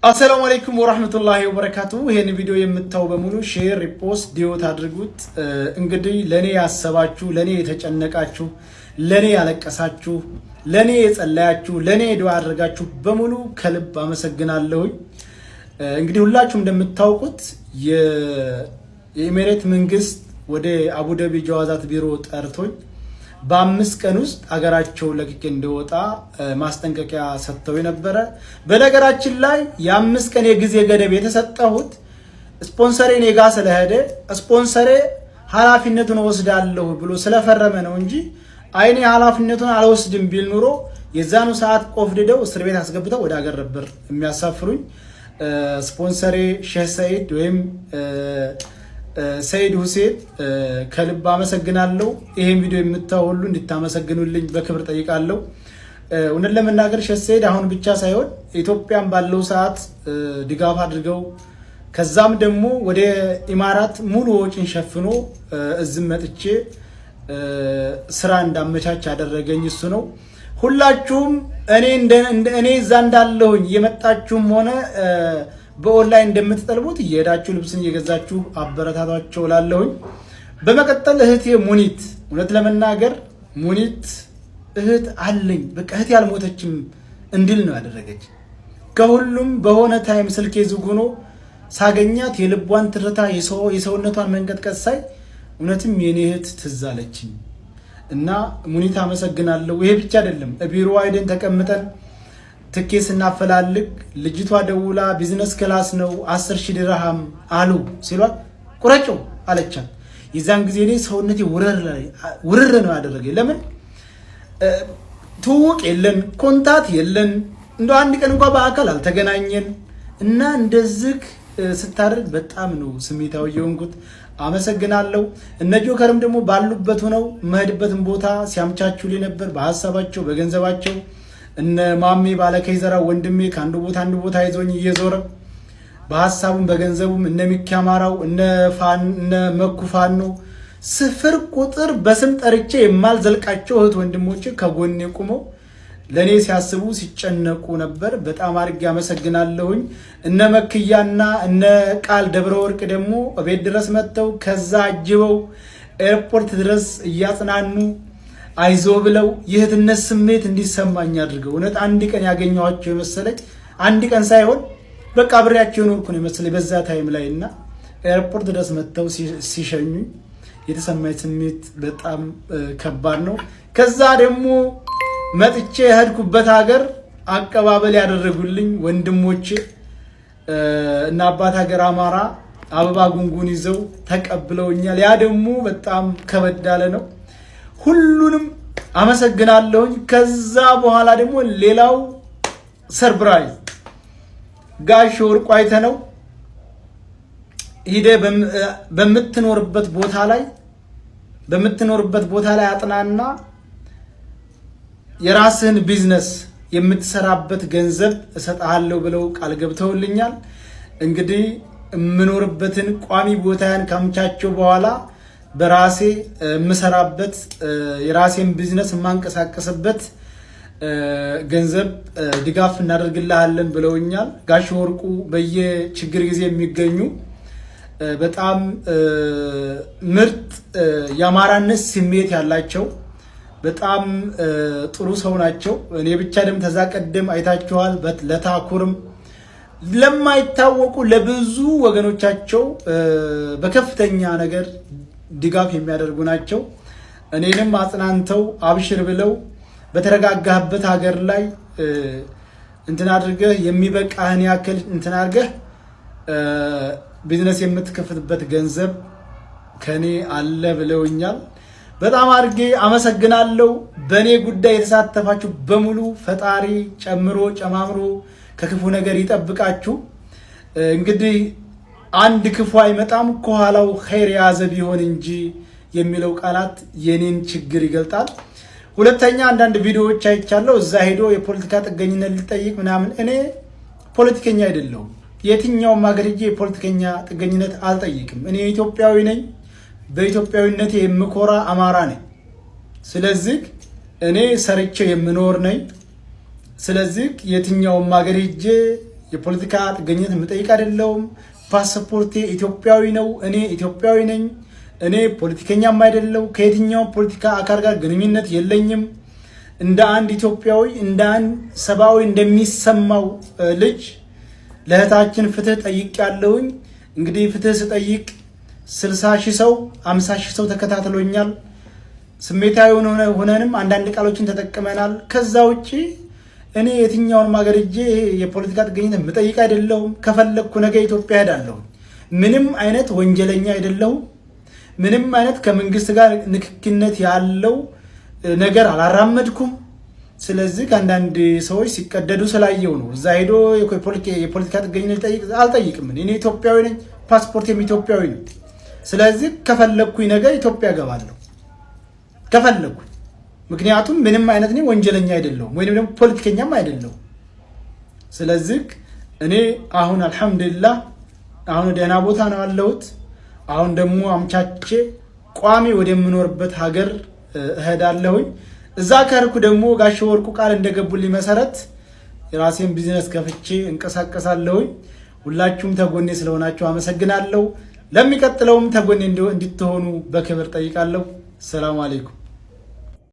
አሰላሙ አለይኩም ወራህመቱላሂ ወበረካቱ። ይሄን ቪዲዮ የምታዩ በሙሉ ሼር፣ ሪፖስት፣ ዲዮት አድርጉት። እንግዲህ ለኔ ያሰባችሁ፣ ለኔ የተጨነቃችሁ፣ ለኔ ያለቀሳችሁ፣ ለኔ የጸለያችሁ፣ ለኔ ዱዓ አድርጋችሁ በሙሉ ከልብ አመሰግናለሁ። እንግዲህ ሁላችሁም እንደምታውቁት የኢሚሬት መንግስት ወደ አቡዳቢ ጀዋዛት ቢሮ ጠርቶኝ በ5 ቀን ውስጥ አገራቸው ለቅቄ እንደወጣ ማስጠንቀቂያ ሰጥተው የነበረ። በነገራችን ላይ የ5 ቀን የጊዜ ገደብ የተሰጠሁት ስፖንሰሬ ኔጋ ስለሄደ ስፖንሰሬ ኃላፊነቱን ወስዳለሁ ብሎ ስለፈረመ ነው እንጂ አይኔ ኃላፊነቱን አልወስድም ቢል ኑሮ የዛኑ ሰዓት ቆፍድደው እስር ቤት አስገብተው ወደ አገር ነበር የሚያሳፍሩኝ። ስፖንሰሬ ሼህ ሰይድ ወይም ሰይድ ሁሴን ከልብ አመሰግናለሁ። ይሄን ቪዲዮ የምታዩ ሁሉ እንድታመሰግኑልኝ በክብር ጠይቃለሁ። እውነት ለመናገር ሼህ ሰይድ አሁን ብቻ ሳይሆን ኢትዮጵያን ባለው ሰዓት ድጋፍ አድርገው ከዛም ደግሞ ወደ ኢማራት ሙሉ ወጪን ሸፍኖ እዝም መጥቼ ስራ እንዳመቻች ያደረገኝ እሱ ነው። ሁላችሁም እኔ እዛ እንዳለሁኝ የመጣችሁም ሆነ በኦንላይን እንደምትጠልቡት እየሄዳችሁ ልብስን እየገዛችሁ አበረታቷቸው ላለሁኝ። በመቀጠል እህቴ ሙኒት፣ እውነት ለመናገር ሙኒት እህት አለኝ በቃ እህቴ ያልሞተችም እንድል ነው ያደረገች። ከሁሉም በሆነ ታይም ስልኬ ዝግ ሆኖ ሳገኛት የልቧን ትርታ የሰውነቷን መንቀጥቀጥ ሳይ እውነትም የኔ እህት ትዝ አለችኝ እና ሙኒት አመሰግናለሁ። ይሄ ብቻ አይደለም፣ ቢሮ አይደን ተቀምጠን ትኬት ስናፈላልግ ልጅቷ ደውላ ቢዝነስ ክላስ ነው 10,000 ድርሃም አሉ ሲሏት ቁረጮ አለቻት። የዛን ጊዜ እኔ ሰውነቴ ውርር ነው ያደረገኝ። ለምን ትውውቅ የለን ኮንታት የለን እንደው አንድ ቀን እንኳን በአካል አልተገናኘን እና እንደዚህ ስታደርግ በጣም ነው ስሜታዊ የሆንኩት። አመሰግናለሁ። እነ ጆከርም ደግሞ ባሉበት ሆነው መሄድበትን ቦታ ሲያምቻቹልኝ ነበር በሐሳባቸው በገንዘባቸው። እነ ማሜ ባለከይዘራ ወንድሜ ከአንዱ ቦታ አንዱ ቦታ ይዞኝ እየዞረ በሐሳቡም በገንዘቡም እነ ሚካማራው እነ መኩፋኖ ስፍር ቁጥር በስም ጠርቼ የማልዘልቃቸው እህት ወንድሞቼ ከጎኔ ቆመው ለኔ ሲያስቡ ሲጨነቁ ነበር። በጣም አድርጌ አመሰግናለሁኝ። እነ መክያና እነ ቃል ደብረ ወርቅ ደግሞ ቤት ድረስ መጥተው ከዛ አጅበው ኤርፖርት ድረስ እያጽናኑ አይዞ ብለው የእህትነት ስሜት እንዲሰማኝ አድርገው እውነት አንድ ቀን ያገኘኋቸው የመሰለኝ አንድ ቀን ሳይሆን በቃ አብሬያቸው ኖርኩ ነው የመሰለኝ በዛ ታይም ላይ እና ኤርፖርት ድረስ መጥተው ሲሸኙኝ የተሰማኝ ስሜት በጣም ከባድ ነው። ከዛ ደግሞ መጥቼ ሄድኩበት ሀገር አቀባበል ያደረጉልኝ ወንድሞቼ እና አባት ሀገር አማራ አበባ ጉንጉን ይዘው ተቀብለውኛል። ያ ደግሞ በጣም ከበድ ያለ ነው። ሁሉንም አመሰግናለሁኝ። ከዛ በኋላ ደግሞ ሌላው ሰርፕራይዝ ጋሽ ወርቁ አይተነው ሂደ በምትኖርበት ቦታ ላይ አጥናና የራስህን ቢዝነስ የምትሰራበት ገንዘብ እሰጥሃለሁ ብለው ቃል ገብተውልኛል። እንግዲህ የምኖርበትን ቋሚ ቦታያን ካምቻቸው በኋላ በራሴ የምሰራበት የራሴን ቢዝነስ የማንቀሳቀስበት ገንዘብ ድጋፍ እናደርግልሃለን ብለውኛል። ጋሽ ወርቁ በየችግር ጊዜ የሚገኙ በጣም ምርጥ የአማራነት ስሜት ያላቸው በጣም ጥሩ ሰው ናቸው። እኔ ብቻ ደም ተዛቀደም አይታችኋል። ለታኩርም ለማይታወቁ ለብዙ ወገኖቻቸው በከፍተኛ ነገር ድጋፍ የሚያደርጉ ናቸው። እኔንም አጽናንተው አብሽር ብለው በተረጋጋህበት ሀገር ላይ እንትን አድርገህ የሚበቃህን ያክል እንትን አድርገህ ቢዝነስ የምትከፍትበት ገንዘብ ከኔ አለ ብለውኛል። በጣም አድርጌ አመሰግናለሁ። በእኔ ጉዳይ የተሳተፋችሁ በሙሉ ፈጣሪ ጨምሮ ጨማምሮ ከክፉ ነገር ይጠብቃችሁ። እንግዲህ አንድ ክፉ አይመጣም ከኋላው ኸይር የያዘ ቢሆን እንጂ የሚለው ቃላት የኔን ችግር ይገልጣል። ሁለተኛ አንዳንድ ቪዲዮዎች አይቻለሁ። እዛ ሄዶ የፖለቲካ ጥገኝነት ሊጠይቅ ምናምን። እኔ ፖለቲከኛ አይደለሁም። የትኛውም ሀገር ሄጄ የፖለቲከኛ ጥገኝነት አልጠይቅም። እኔ ኢትዮጵያዊ ነኝ። በኢትዮጵያዊነቴ የምኮራ አማራ ነኝ። ስለዚህ እኔ ሰርቼ የምኖር ነኝ። ስለዚህ የትኛውም ሀገር ሄጄ የፖለቲካ ጥገኝነት የምጠይቅ አይደለሁም። ፓስፖርቴ ኢትዮጵያዊ ነው። እኔ ኢትዮጵያዊ ነኝ። እኔ ፖለቲከኛም አይደለሁ። ከየትኛው ፖለቲካ አካል ጋር ግንኙነት የለኝም። እንደ አንድ ኢትዮጵያዊ እንደ አንድ ሰብአዊ እንደሚሰማው ልጅ ለእህታችን ፍትህ ጠይቄያለሁኝ። እንግዲህ ፍትህ ስጠይቅ 60,000 ሰው 50,000 ሰው ተከታትሎኛል። ስሜታዊ ሆነንም አንዳንድ ቃሎችን ተጠቅመናል። ከዛ ውጪ እኔ የትኛውን ሀገር ሄጄ የፖለቲካ ጥገኝነት የምጠይቅ አይደለሁም። ከፈለግኩ ነገ ኢትዮጵያ ሄዳለሁ። ምንም አይነት ወንጀለኛ አይደለሁም። ምንም አይነት ከመንግስት ጋር ንክኪነት ያለው ነገር አላራመድኩም። ስለዚህ ከአንዳንድ ሰዎች ሲቀደዱ ስላየው ነው እዛ ሄዶ የፖለቲካ ጥገኝነት አልጠይቅም። እኔ ኢትዮጵያዊ ነኝ። ፓስፖርቴም ኢትዮጵያዊ ነው። ስለዚህ ከፈለግኩኝ ነገ ኢትዮጵያ እገባለሁ ከፈለግኩኝ። ምክንያቱም ምንም አይነት እኔ ወንጀለኛ አይደለሁም ወይንም ደግሞ ፖለቲከኛም አይደለሁም። ስለዚህ እኔ አሁን አልሐምዱሊላህ አሁን ደህና ቦታ ነው ያለሁት። አሁን ደግሞ አምቻቼ ቋሚ ወደምኖርበት ሀገር እሄዳለሁኝ። እዛ ከርኩ ደግሞ ጋሽ ወርቁ ቃል እንደገቡልኝ መሰረት የራሴን ቢዝነስ ከፍቼ እንቀሳቀሳለሁኝ። ሁላችሁም ተጎኔ ስለሆናችሁ አመሰግናለሁ። ለሚቀጥለውም ተጎኔ እንድትሆኑ በክብር ጠይቃለሁ። ሰላም አለይኩም።